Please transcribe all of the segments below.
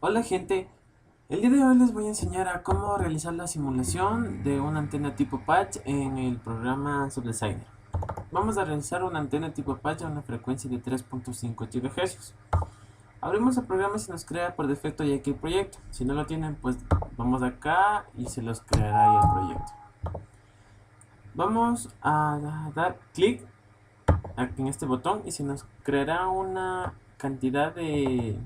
Hola gente, el día de hoy les voy a enseñar a cómo realizar la simulación de una antena tipo patch en el programa Subdesigner. Vamos a realizar una antena tipo patch a una frecuencia de 3.5 GHz. Abrimos el programa y se nos crea por defecto ya aquí el proyecto. Si no lo tienen, pues vamos acá y se los creará ya el proyecto. Vamos a dar clic aquí en este botón y se nos creará una cantidad de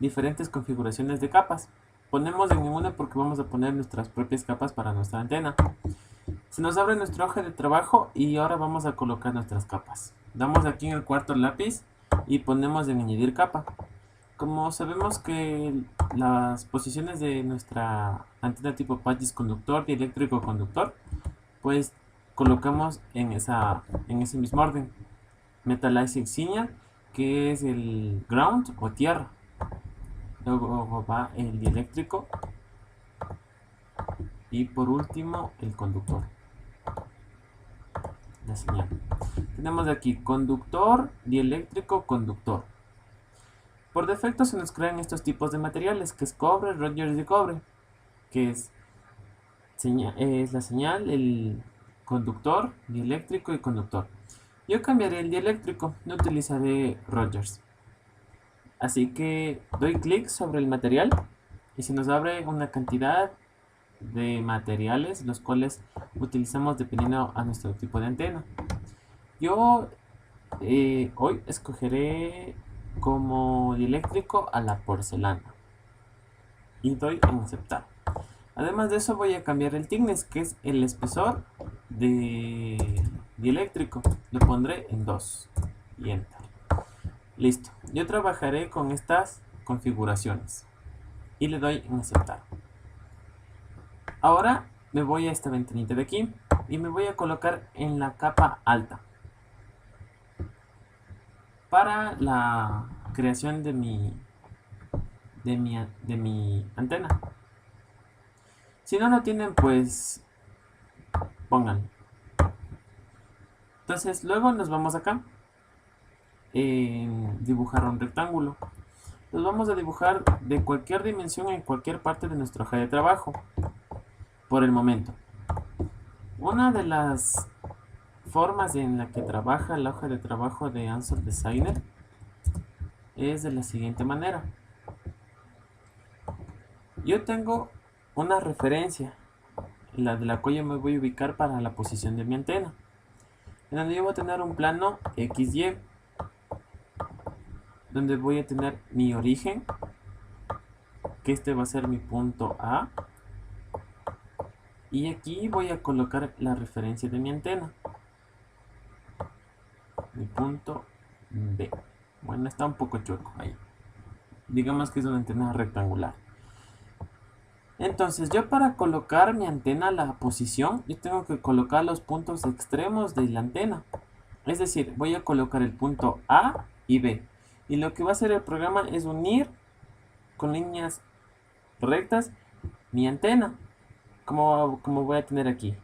diferentes configuraciones de capas. Ponemos en ninguna porque vamos a poner nuestras propias capas para nuestra antena. Se nos abre nuestra hoja de trabajo y ahora vamos a colocar nuestras capas. Damos aquí en el cuarto lápiz y ponemos en añadir capa. Como sabemos que las posiciones de nuestra antena tipo patch es conductor, dieléctrico, conductor, pues colocamos en ese mismo orden. Metallizing signal, que es el ground o tierra. Luego va el dieléctrico y por último el conductor, la señal. Tenemos aquí conductor, dieléctrico, conductor. Por defecto se nos crean estos tipos de materiales, que es cobre, Rogers de cobre, que es la señal, el conductor, dieléctrico y conductor. Yo cambiaré el dieléctrico, no utilizaré Rogers. Así que doy clic sobre el material y se nos abre una cantidad de materiales los cuales utilizamos dependiendo a nuestro tipo de antena. Yo hoy escogeré como dieléctrico a la porcelana y doy en aceptar. Además de eso voy a cambiar el thickness, que es el espesor de dieléctrico. Lo pondré en 2 y enter. Listo. Yo trabajaré con estas configuraciones y le doy en aceptar. Ahora me voy a esta ventanita de aquí y me voy a colocar en la capa alta para la creación de mi antena. Si no lo tienen, pues pongan. Entonces luego nos vamos acá en dibujar un rectángulo. Los vamos a dibujar de cualquier dimensión en cualquier parte de nuestra hoja de trabajo por el momento. Una de las formas en la que trabaja la hoja de trabajo de Answer Designer es de la siguiente manera. Yo tengo una referencia, la de la cual yo me voy a ubicar para la posición de mi antena, en donde yo voy a tener un plano XY, donde voy a tener mi origen, que este va a ser mi punto A, y aquí voy a colocar la referencia de mi antena, mi punto B. Bueno, está un poco chueco ahí. Digamos que es una antena rectangular. Entonces yo para colocar mi antena a la posición, yo tengo que colocar los puntos extremos de la antena. Es decir, voy a colocar el punto A y B. Y lo que va a hacer el programa es unir con líneas rectas mi antena. Como voy a tener aquí.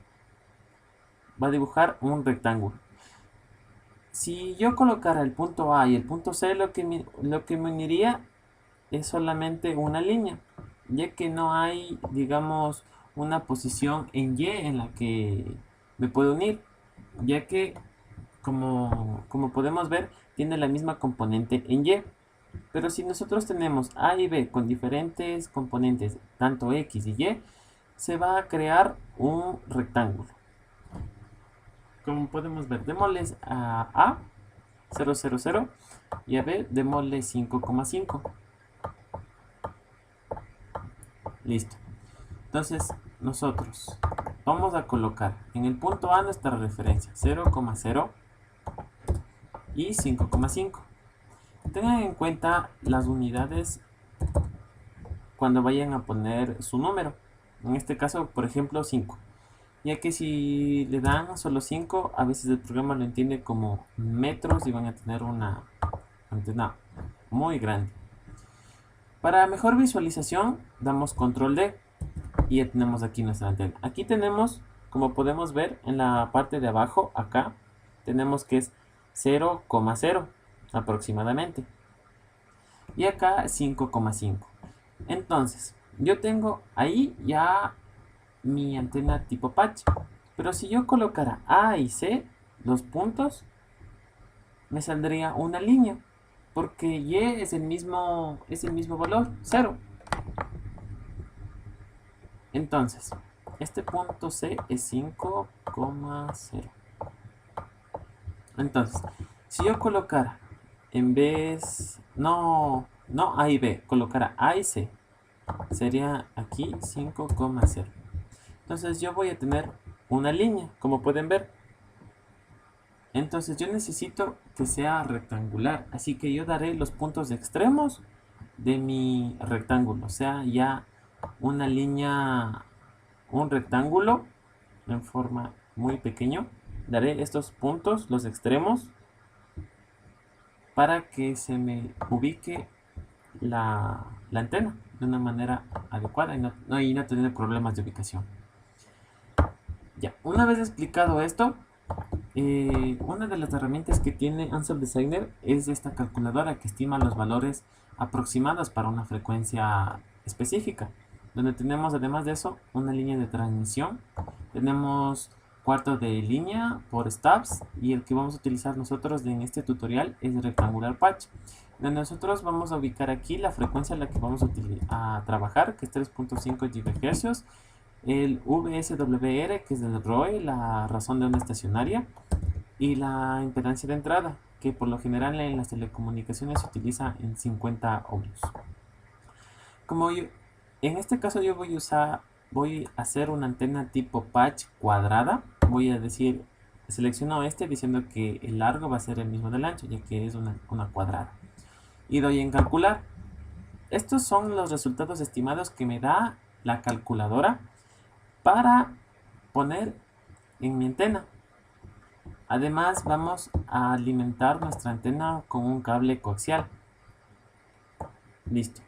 Va a dibujar un rectángulo. Si yo colocara el punto A y el punto C, lo que me uniría es solamente una línea, ya que no hay, digamos, una posición en Y en la que me puedo unir, ya que como podemos ver tiene la misma componente en Y. Pero si nosotros tenemos A y B con diferentes componentes, tanto X y Y, se va a crear un rectángulo. Como podemos ver, démosles a 0,00 y a B démosle 5,5. Listo. Entonces nosotros vamos a colocar en el punto A nuestra referencia 0,0 y 5,5. Tengan en cuenta las unidades cuando vayan a poner su número. En este caso, por ejemplo, 5. Ya que si le dan solo 5, a veces el programa lo entiende como metros y van a tener una antena muy grande. Para mejor visualización, damos control D y ya tenemos aquí nuestra antena. Aquí tenemos, como podemos ver en la parte de abajo, acá, tenemos que es 0,0 aproximadamente. Y acá 5,5. Entonces, yo tengo ahí ya mi antena tipo patch. Pero si yo colocara A y C, los puntos, me saldría una línea. Porque Y es el mismo valor, 0. Entonces, este punto C es 5,0. Entonces, si yo colocara, en vez, no A y B, colocara A y C, sería aquí 5,0. Entonces yo voy a tener una línea, como pueden ver. Entonces yo necesito que sea rectangular, así que yo daré los puntos extremos de mi rectángulo, o sea, ya una línea, un rectángulo en forma muy pequeño. Daré estos puntos, los extremos, para que se me ubique la antena de una manera adecuada y no tener problemas de ubicación. Ya, una vez explicado esto, una de las herramientas que tiene Ansel Designer es esta calculadora que estima los valores aproximados para una frecuencia específica, donde tenemos además de eso una línea de transmisión, tenemos cuarto de línea por stubs, y el que vamos a utilizar nosotros en este tutorial es rectangular patch, donde nosotros vamos a ubicar aquí la frecuencia en la que vamos a trabajar, que es 3.5 GHz, el VSWR, que es el ROE, la razón de onda estacionaria, y la impedancia de entrada, que por lo general en las telecomunicaciones se utiliza en 50 ohms. En este caso yo voy a hacer una antena tipo patch cuadrada. Voy a decir, selecciono este diciendo que el largo va a ser el mismo del ancho, ya que es una cuadrada. Y doy en calcular. Estos son los resultados estimados que me da la calculadora para poner en mi antena. Además vamos a alimentar nuestra antena con un cable coaxial. Listo.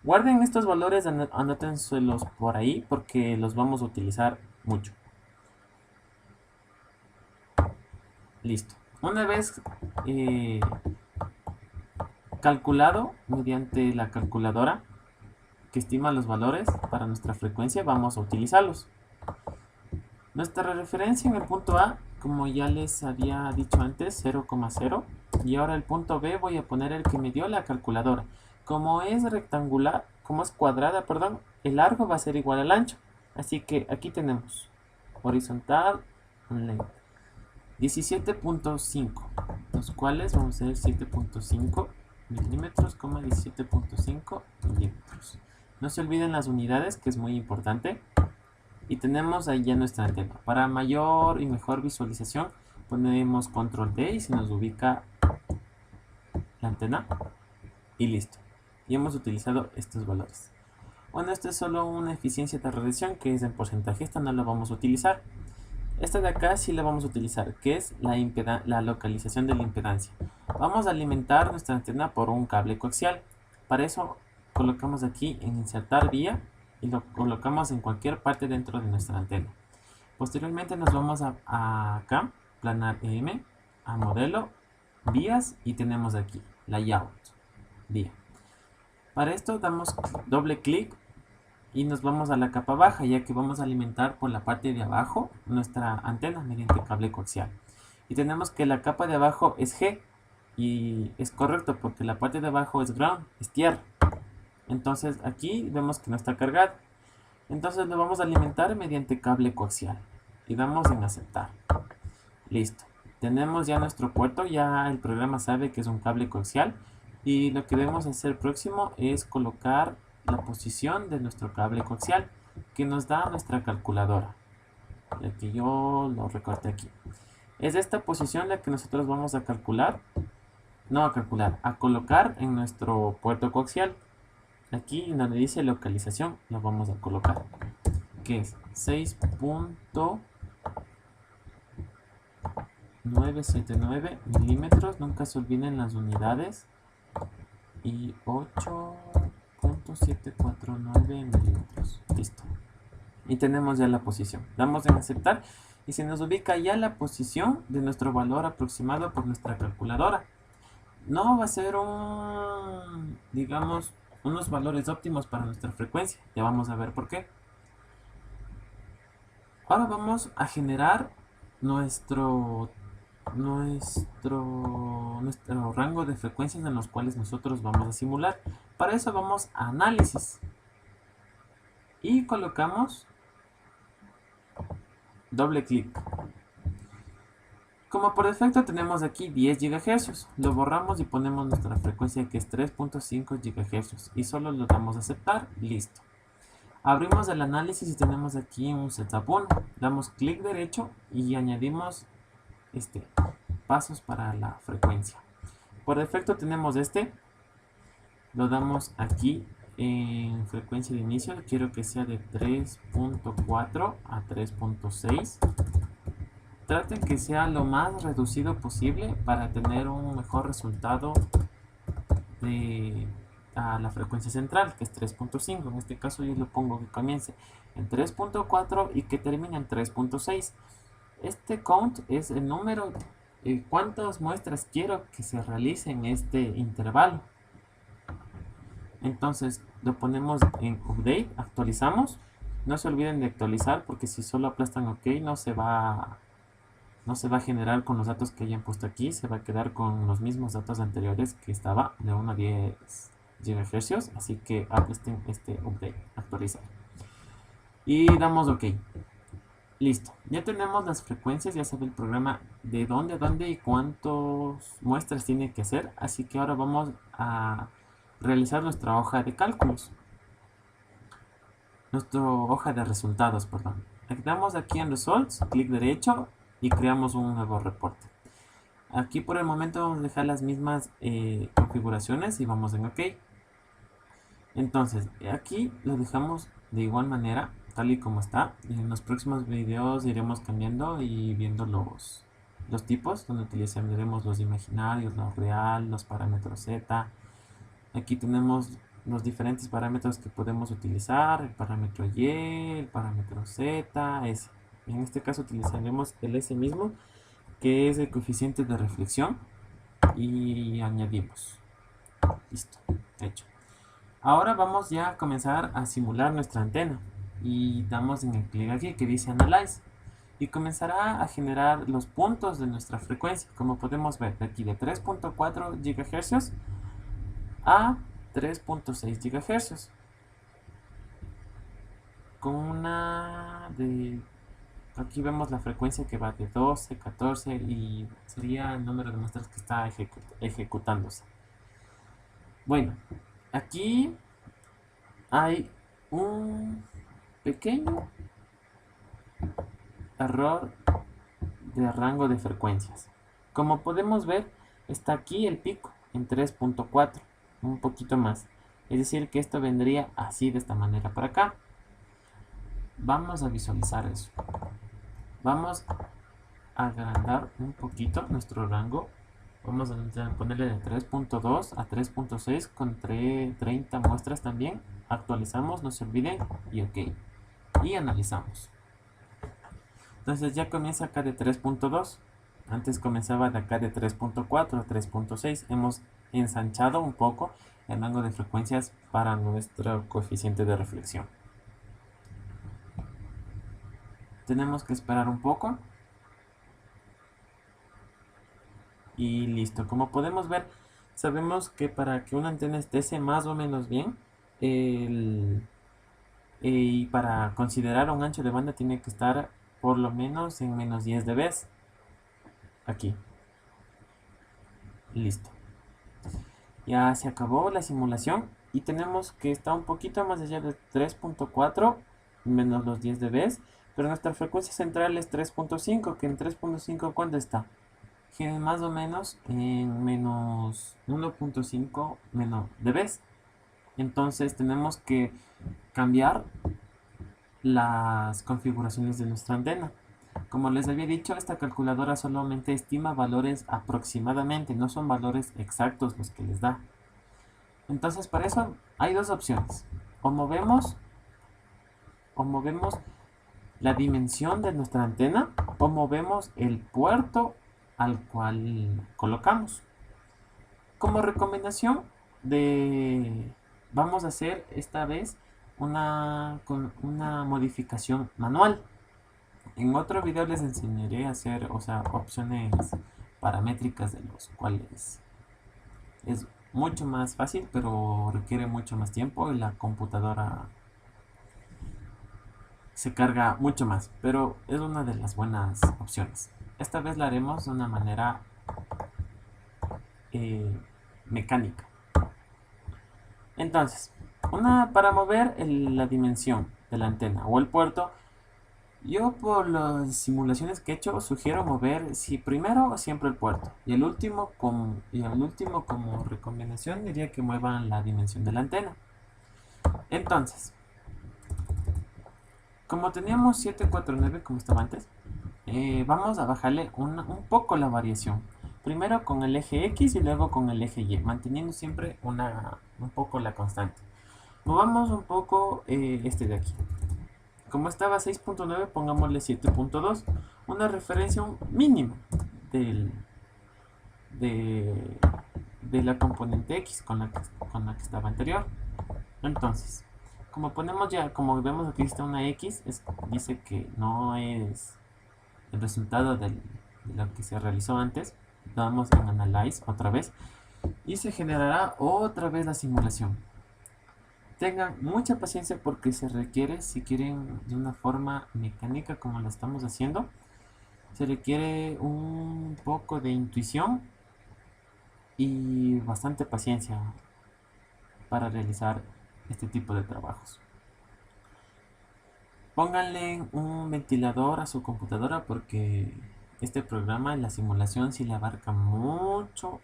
Guarden estos valores, anótenselos por ahí porque los vamos a utilizar mucho. Listo. Una vez calculado mediante la calculadora que estima los valores para nuestra frecuencia, vamos a utilizarlos. Nuestra referencia en el punto A, como ya les había dicho antes, 0,0. Y ahora el punto B voy a poner el que me dio la calculadora. Como es rectangular, como es cuadrada, perdón, el largo va a ser igual al ancho. Así que aquí tenemos horizontal, length, 17.5, los cuales vamos a hacer 7.5 milímetros, 17.5 milímetros. No se olviden las unidades, que es muy importante. Y tenemos ahí ya nuestra antena. Para mayor y mejor visualización ponemos control D y se nos ubica la antena y listo. Y hemos utilizado estos valores. Bueno, esto es solo una eficiencia de radiación que es en porcentaje. Esta no la vamos a utilizar. Esta de acá sí la vamos a utilizar, que es la localización de la impedancia. Vamos a alimentar nuestra antena por un cable coaxial. Para eso colocamos aquí en insertar vía y lo colocamos en cualquier parte dentro de nuestra antena. Posteriormente nos vamos a acá, planar EM, a modelo, vías, y tenemos aquí layout, vía. Para esto damos doble clic y nos vamos a la capa baja, ya que vamos a alimentar por la parte de abajo nuestra antena mediante cable coaxial. Y tenemos que la capa de abajo es G, y es correcto porque la parte de abajo es ground, es tierra. Entonces aquí vemos que no está cargado. Entonces lo vamos a alimentar mediante cable coaxial y damos en aceptar. Listo. Tenemos ya nuestro puerto, ya el programa sabe que es un cable coaxial, y lo que debemos hacer próximo es colocar la posición de nuestro cable coaxial que nos da nuestra calculadora, ya que yo lo recorté aquí. Es esta posición la que nosotros vamos a calcular, a colocar en nuestro puerto coaxial. Aquí donde dice localización lo vamos a colocar, que es 6.979 milímetros, nunca se olviden las unidades, y 8.749 milímetros. Listo. Y tenemos ya la posición. Damos en aceptar y se nos ubica ya la posición de nuestro valor aproximado por nuestra calculadora. No va a ser digamos, unos valores óptimos para nuestra frecuencia. Ya vamos a ver por qué. Ahora vamos a generar nuestro rango de frecuencias en los cuales nosotros vamos a simular. Para eso vamos a análisis y colocamos doble clic. Como por defecto tenemos aquí 10 GHz, lo borramos y ponemos nuestra frecuencia que es 3.5 GHz y solo lo damos a aceptar, listo. Abrimos el análisis y tenemos aquí un setup 1, damos clic derecho y añadimos pasos para la frecuencia. Por defecto tenemos lo damos aquí en frecuencia de inicio, quiero que sea de 3.4 a 3.6. Traten que sea lo más reducido posible para tener un mejor resultado a la frecuencia central, que es 3.5. En este caso yo lo pongo que comience en 3.4 y que termine en 3.6. Este count es el número de cuántas muestras quiero que se realice en este intervalo. Entonces lo ponemos en update, actualizamos. No se olviden de actualizar porque si solo aplastan OK no se va a generar con los datos que hayan puesto aquí, se va a quedar con los mismos datos anteriores que estaba de 1 a 10 GHz, así que aplasten update, actualizar. Y damos OK. Listo, ya tenemos las frecuencias, ya sabe el programa de dónde a dónde y cuántas muestras tiene que hacer, así que ahora vamos a realizar nuestra hoja de cálculos. Nuestra hoja de resultados, perdón. Damos aquí en Results, clic derecho y creamos un nuevo reporte. Aquí por el momento vamos a dejar las mismas configuraciones y vamos en OK. Entonces, aquí lo dejamos de igual manera, tal y como está. En los próximos videos iremos cambiando y viendo los tipos, donde utilizaremos los imaginarios, los real, los parámetros Z. Aquí tenemos los diferentes parámetros que podemos utilizar, el parámetro Y, el parámetro Z, S. En este caso utilizaremos el S mismo, que es el coeficiente de reflexión, y añadimos. Listo, hecho. Ahora vamos ya a comenzar a simular nuestra antena y damos en el clic aquí que dice Analyze y comenzará a generar los puntos de nuestra frecuencia, como podemos ver de aquí de 3.4 GHz a 3.6 GHz con una de... Aquí vemos la frecuencia que va de 12, 14 y sería el número de muestras que está ejecutándose. Bueno, aquí hay un pequeño error de rango de frecuencias. Como podemos ver, está aquí el pico en 3.4, un poquito más. Es decir, que esto vendría así de esta manera para acá. Vamos a visualizar eso. Vamos a agrandar un poquito nuestro rango. Vamos a ponerle de 3.2 a 3.6 con 30 muestras también. Actualizamos, no se olviden, y OK. Y analizamos. Entonces ya comienza acá de 3.2. Antes comenzaba de acá de 3.4 a 3.6. Hemos ensanchado un poco el rango de frecuencias para nuestro coeficiente de reflexión. Tenemos que esperar un poco. Y listo. Como podemos ver, sabemos que para que una antena esté más o menos bien, y para considerar un ancho de banda tiene que estar por lo menos en menos 10 dB. Aquí. Listo. Ya se acabó la simulación y tenemos que está un poquito más allá de 3.4 menos los 10 dB, pero nuestra frecuencia central es 3.5, que en 3.5 ¿cuánto está? Más o menos en menos 1.5 menos dB. Entonces tenemos que cambiar las configuraciones de nuestra antena. Como les había dicho, esta calculadora solamente estima valores aproximadamente, no son valores exactos los que les da. Entonces para eso hay dos opciones. O movemos la dimensión de nuestra antena o movemos el puerto al cual colocamos. Como recomendación de vamos a hacer esta vez con una modificación manual. En otro video les enseñaré a hacer, o sea, opciones paramétricas de los cuales es mucho más fácil, pero requiere mucho más tiempo y la computadora se carga mucho más, pero es una de las buenas opciones. Esta vez la haremos de una manera eh, mecánica. Entonces, para mover la dimensión de la antena o el puerto, yo por las simulaciones que he hecho sugiero mover primero siempre el puerto y el último como recomendación diría que muevan la dimensión de la antena. Entonces, como teníamos 749 como estaba antes, vamos a bajarle un poco la variación. Primero con el eje X y luego con el eje Y, manteniendo siempre un poco la constante. Movamos un poco este de aquí. Como estaba 6.9, pongámosle 7.2. Una referencia mínima del, de, de la componente X con la que estaba anterior. Entonces, como vemos aquí está una X, dice que no es el resultado de lo que se realizó antes. Damos en Analyze otra vez y se generará otra vez la simulación. Tengan mucha paciencia porque se requiere, si quieren de una forma mecánica como lo estamos haciendo, se requiere un poco de intuición y bastante paciencia para realizar este tipo de trabajos. Pónganle un ventilador a su computadora porque este programa, la simulación, sí le abarca muchos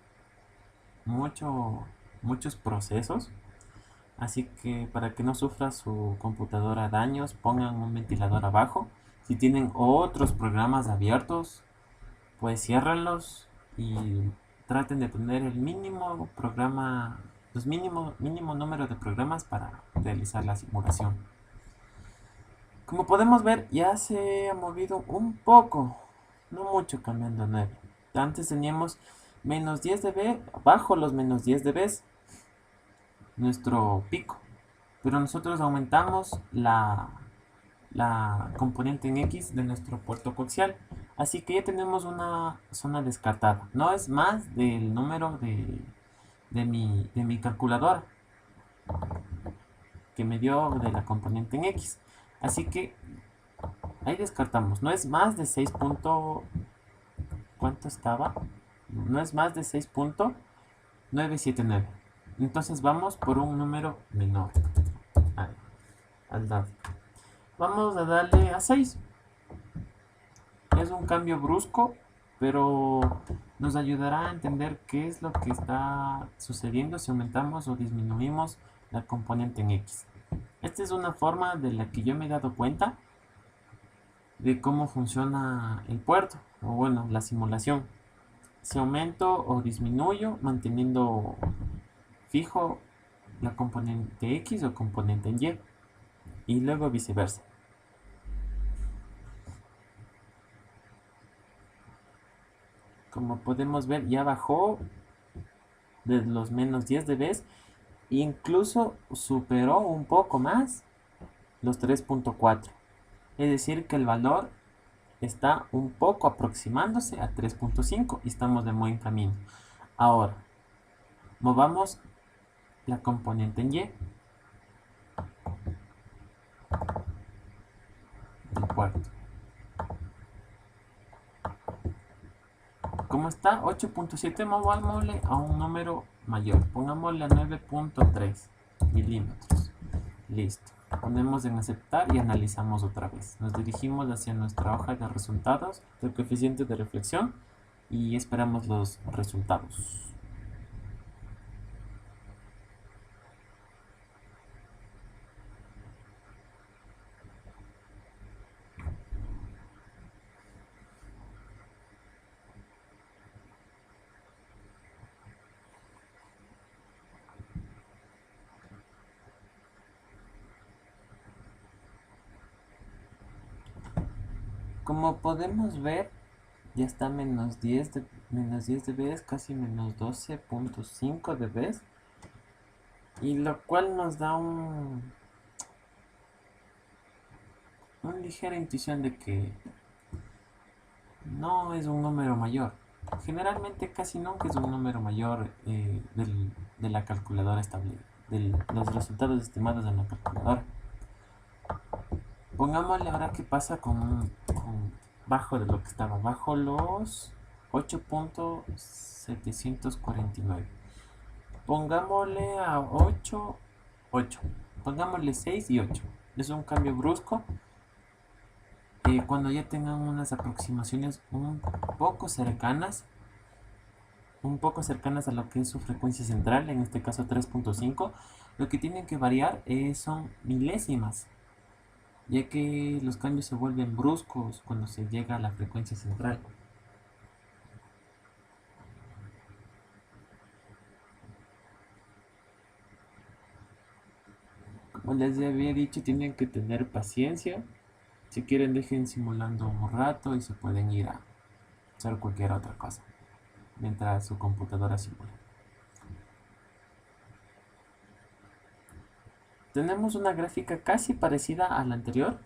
procesos. Así que para que no sufra su computadora daños, pongan un ventilador abajo. Si tienen otros programas abiertos, pues ciérranlos y traten de tener el mínimo mínimo número de programas para realizar la simulación. Como podemos ver, ya se ha movido un poco, no mucho cambiando a 9. Antes teníamos menos 10 dB, bajo los menos 10 dB, nuestro pico. Pero nosotros aumentamos la componente en X de nuestro puerto coaxial. Así que ya tenemos una zona descartada. No es más del número de mi calculadora que me dio de la componente en X. Así que ahí descartamos. No es más de 6. ¿Cuánto estaba? No es más de 6.979. Entonces vamos por un número menor al lado. Vamos a darle a 6. Es un cambio brusco, pero nos ayudará a entender qué es lo que está sucediendo si aumentamos o disminuimos la componente en X. Esta es una forma de la que yo me he dado cuenta de cómo funciona el puerto, o bueno, la simulación. Si aumento o disminuyo manteniendo fijo la componente X o componente en Y, y luego viceversa. Como podemos ver, ya bajó de los menos 10 dB, incluso superó un poco más los 3.4. Es decir, que el valor está un poco aproximándose a 3.5 y estamos de buen camino. Ahora, movamos la componente en Y del puerto. Como está 8.7, movámosle a un número mayor. Pongámosle a 9.3 milímetros. Listo. Ponemos en aceptar y analizamos otra vez. Nos dirigimos hacia nuestra hoja de resultados del coeficiente de reflexión y esperamos los resultados. Como podemos ver, ya está menos 10 dB, casi menos 12.5 dB. y lo cual nos da una ligera intuición de que no es un número mayor. Generalmente casi nunca es un número mayor de la calculadora estable, de los resultados estimados en la calculadora. Pongámosle ahora qué pasa con bajo de lo que estaba, bajo los 8.749. Pongámosle a 8, 8. Pongámosle 6 y 8. Es un cambio brusco. Cuando ya tengan unas aproximaciones un poco cercanas a lo que es su frecuencia central, en este caso 3.5, lo que tienen que variar son milésimas, ya que los cambios se vuelven bruscos cuando se llega a la frecuencia central. Como les había dicho, tienen que tener paciencia. Si quieren, dejen simulando un rato y se pueden ir a hacer cualquier otra cosa mientras su computadora simula. Tenemos una gráfica casi parecida a la anterior,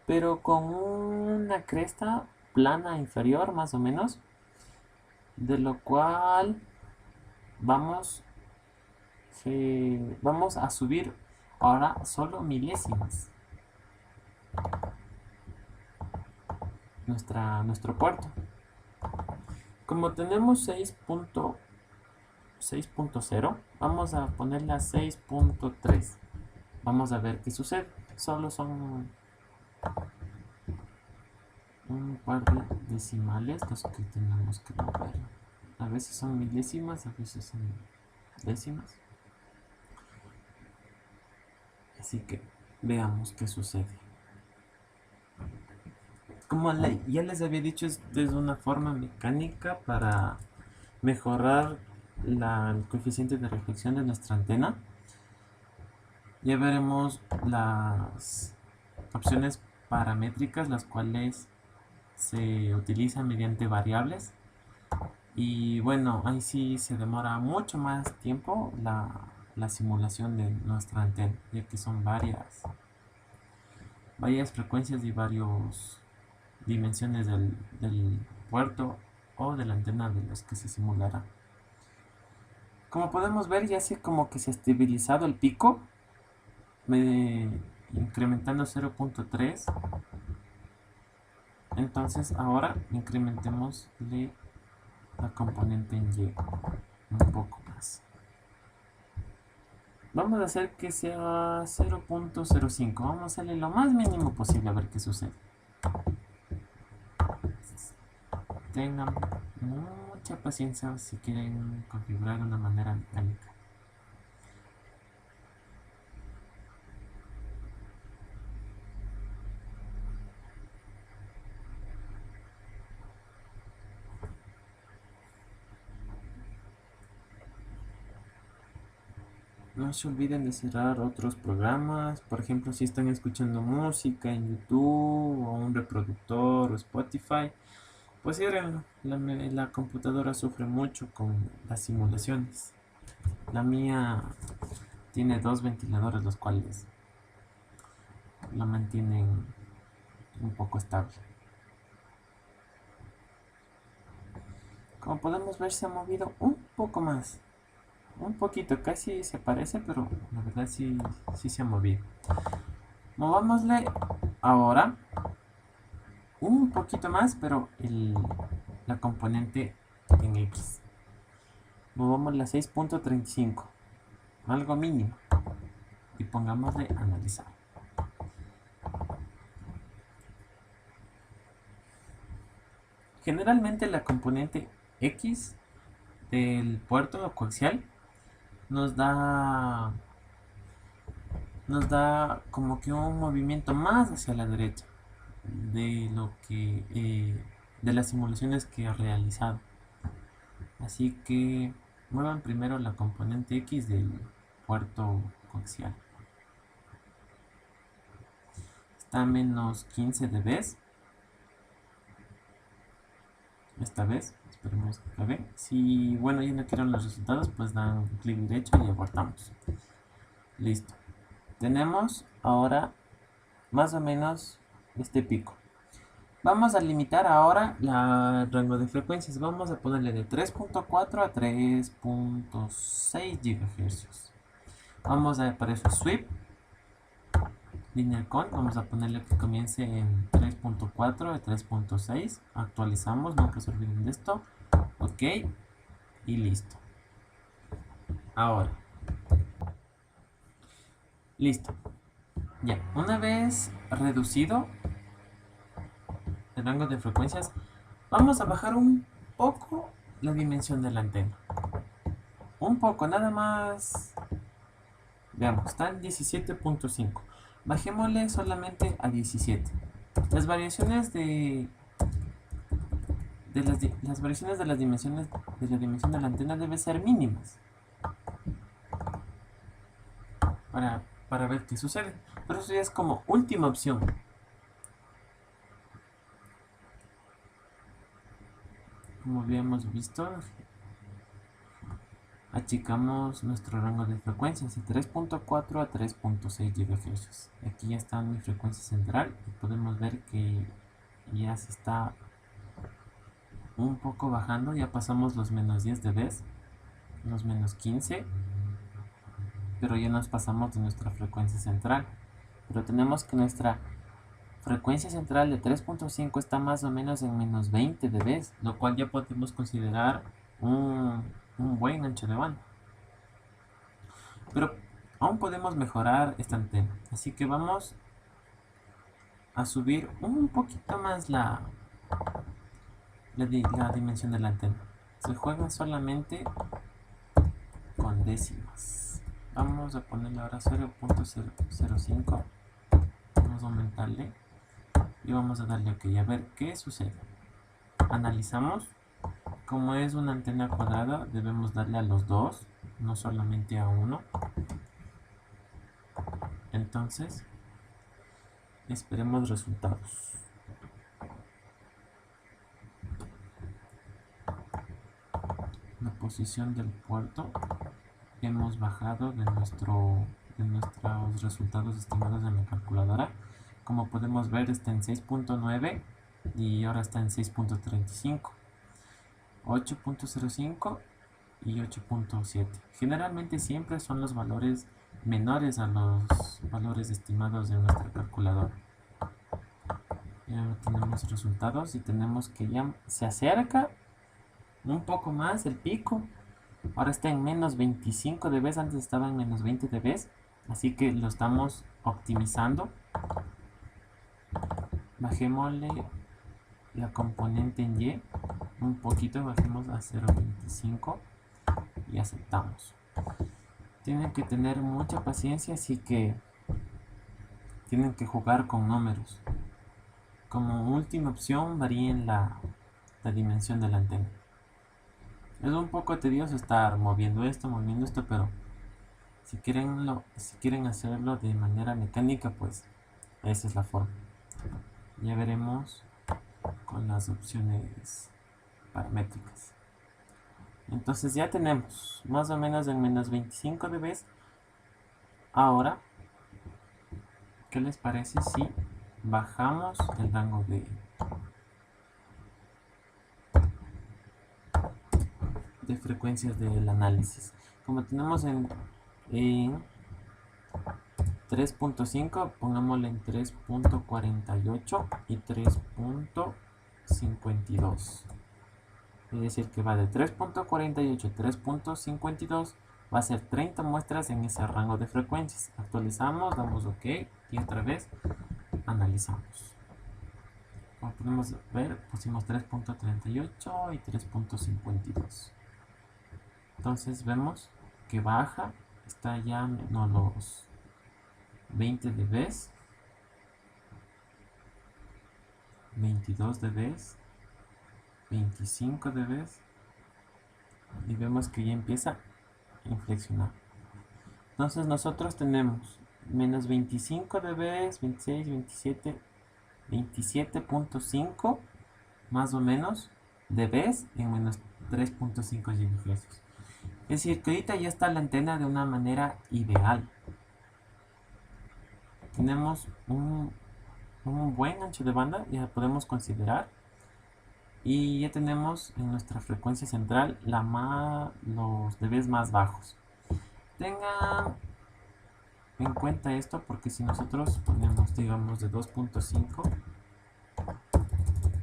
pero con una cresta plana inferior más o menos, de lo cual vamos, vamos a subir ahora solo milésimas nuestro puerto. Como tenemos 6.0, vamos a ponerle a 6.3. Vamos a ver qué sucede. Solo son un par de decimales los que tenemos que mover. A veces son milésimas, a veces son décimas. Así que veamos qué sucede. Como ya les había dicho, es una forma mecánica para mejorar el coeficiente de reflexión de nuestra antena. Ya veremos las opciones paramétricas, las cuales se utilizan mediante variables. Y bueno, ahí sí se demora mucho más tiempo la simulación de nuestra antena, ya que son varias frecuencias y varias dimensiones del puerto o de la antena de los que se simulará. Como podemos ver, ya sé como que se ha estabilizado el pico, incrementando 0.3. Entonces ahora incrementemos la componente en Y un poco más. Vamos a hacer que sea 0.05. Vamos a hacerle lo más mínimo posible a ver qué sucede. Tengan mucha paciencia si quieren configurar de una manera mecánica. No se olviden de cerrar otros programas. Por ejemplo, si están escuchando música en YouTube o un reproductor o Spotify, pues ciérrenlo. La computadora sufre mucho con las simulaciones. La mía tiene dos ventiladores, los cuales la mantienen un poco estable. Como podemos ver, se ha movido un poco más. Un poquito, casi se parece, pero la verdad sí se ha movido. Movámosle ahora un poquito más, pero la componente en X. Movámosle a 6.35, algo mínimo, y pongámosle analizar. Generalmente la componente X del puerto coaxial nos da como que un movimiento más hacia la derecha de lo que de las simulaciones que he realizado. Así que muevan primero la componente X del puerto coaxial. Está a menos 15 dB. Esta vez, esperemos que acabe. Si bueno ya no quieren los resultados, pues dan clic derecho y abortamos. Listo. Tenemos ahora más o menos este pico. Vamos a limitar ahora el rango de frecuencias. Vamos a ponerle de 3.4 a 3.6 GHz. Vamos a para eso sweep linear con. Vamos a ponerle que comience en 3.4 a 3.6. Actualizamos, no que se olviden de esto. Ok. Y listo. Ahora. Listo. Ya. Una vez reducido el rango de frecuencias, vamos a bajar un poco la dimensión de la antena. Un poco, nada más. Veamos, está en 17.5. Bajémosle solamente a 17. Las variaciones las variaciones de las dimensiones de la dimensión de la antena deben ser mínimas para ver qué sucede. Pero eso ya es como última opción. Como habíamos visto, achicamos nuestro rango de frecuencias de 3.4 a 3.6 GHz. Aquí ya está mi frecuencia central y podemos ver que ya se está un poco bajando. Ya pasamos los menos 10 dB, los menos 15, pero ya nos pasamos de nuestra frecuencia central. Pero tenemos que nuestra frecuencia central de 3.5 está más o menos en menos 20 dB, lo cual ya podemos considerar un buen ancho de banda. Pero aún podemos mejorar esta antena, así que vamos a subir un poquito más la dimensión de la antena. Se juega solamente con décimas. Vamos a ponerle ahora 0.005. Vamos a aumentarle y vamos a darle OK. A ver qué sucede. Analizamos. Como es una antena cuadrada, debemos darle a los dos, no solamente a uno. Entonces, esperemos resultados. La posición del puerto, hemos bajado de nuestros resultados estimados en la calculadora. Como podemos ver, está en 6.9 y ahora está en 6.35, 8.05 y 8.7. Generalmente siempre son los valores menores a los valores estimados de nuestra calculadora. Ya tenemos resultados y tenemos que ya se acerca un poco más el pico. Ahora está en menos 25 dB, antes estaba en menos 20 dB, así que lo estamos optimizando. Bajémosle la componente en Y un poquito, bajemos a 0.25 y aceptamos. Tienen que tener mucha paciencia, así que tienen que jugar con números. Como última opción, varíen la dimensión de la antena. Es un poco tedioso estar moviendo esto, pero si quieren hacerlo de manera mecánica, pues esa es la forma. Ya veremos con las opciones paramétricas. Entonces ya tenemos más o menos en menos 25 dB. Ahora, ¿qué les parece si bajamos el rango de frecuencias del análisis? Como tenemos en 3.5, pongámosle en 3.48 y 3.52. Es decir, que va de 3.48 a 3.52, va a ser 30 muestras en ese rango de frecuencias. Actualizamos, damos OK y otra vez analizamos. Como podemos ver, pusimos 3.38 y 3.52. Entonces vemos que baja, está ya no los 20 dB, 22 dB, 25 dB, y vemos que ya empieza a inflexionar. Entonces nosotros tenemos menos 25 dB, 26, 27, 27.5 más o menos dB en menos 3.5 GHz. Es decir, que ahorita ya está la antena de una manera ideal. tenemos un buen ancho de banda, ya podemos considerar. Y ya tenemos en nuestra frecuencia central los dBs más bajos. Tengan en cuenta esto porque si nosotros ponemos, digamos, de 2.5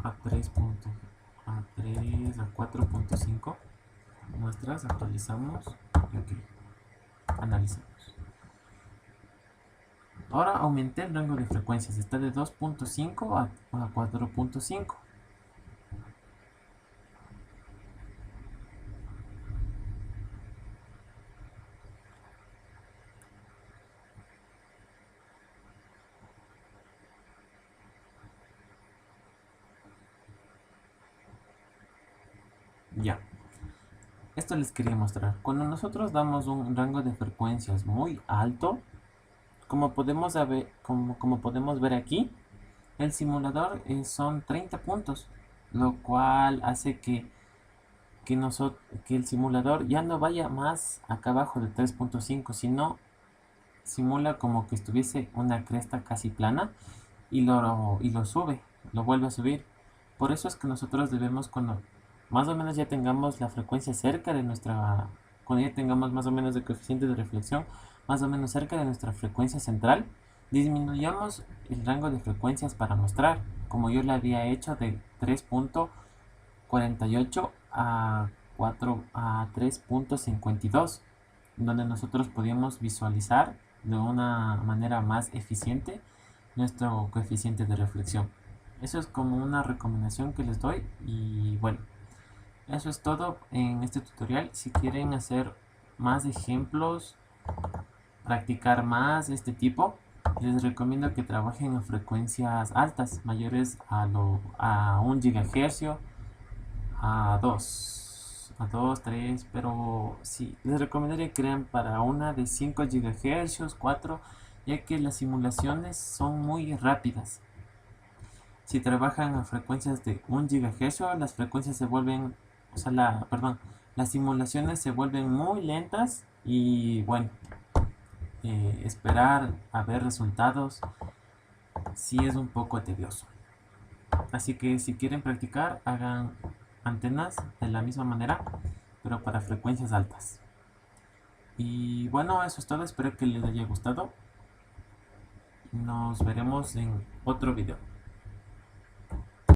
a 3 a 4.5 muestras, actualizamos y ok, analizamos. Ahora aumenté el rango de frecuencias, está de 2.5 a 4.5. Ya, esto les quería mostrar. Cuando nosotros damos un rango de frecuencias muy alto, como podemos ver aquí, el simulador son 30 puntos, lo cual hace que el simulador ya no vaya más acá abajo de 3.5, sino simula como que estuviese una cresta casi plana y lo sube, lo vuelve a subir. Por eso es que nosotros debemos, cuando más o menos ya tengamos la frecuencia cerca de cuando ya tengamos más o menos el coeficiente de reflexión más o menos cerca de nuestra frecuencia central, disminuyamos el rango de frecuencias para mostrar, como yo lo había hecho de 3.48 a 3.52, donde nosotros podíamos visualizar de una manera más eficiente nuestro coeficiente de reflexión. Eso es como una recomendación que les doy y bueno, eso es todo en este tutorial. Si quieren hacer más ejemplos, practicar más de este tipo, les recomiendo que trabajen en frecuencias altas, mayores a 1 GHz, a 2, 3, pero sí, les recomendaría que crean para una de 5 GHz, 4, ya que las simulaciones son muy rápidas. Si trabajan a frecuencias de 1 GHz, las frecuencias se vuelven, las simulaciones se vuelven muy lentas y bueno, esperar a ver resultados sí es un poco tedioso. Así que si quieren practicar, hagan antenas de la misma manera, pero para frecuencias altas. Y bueno, eso es todo, espero que les haya gustado. Nos veremos en otro video.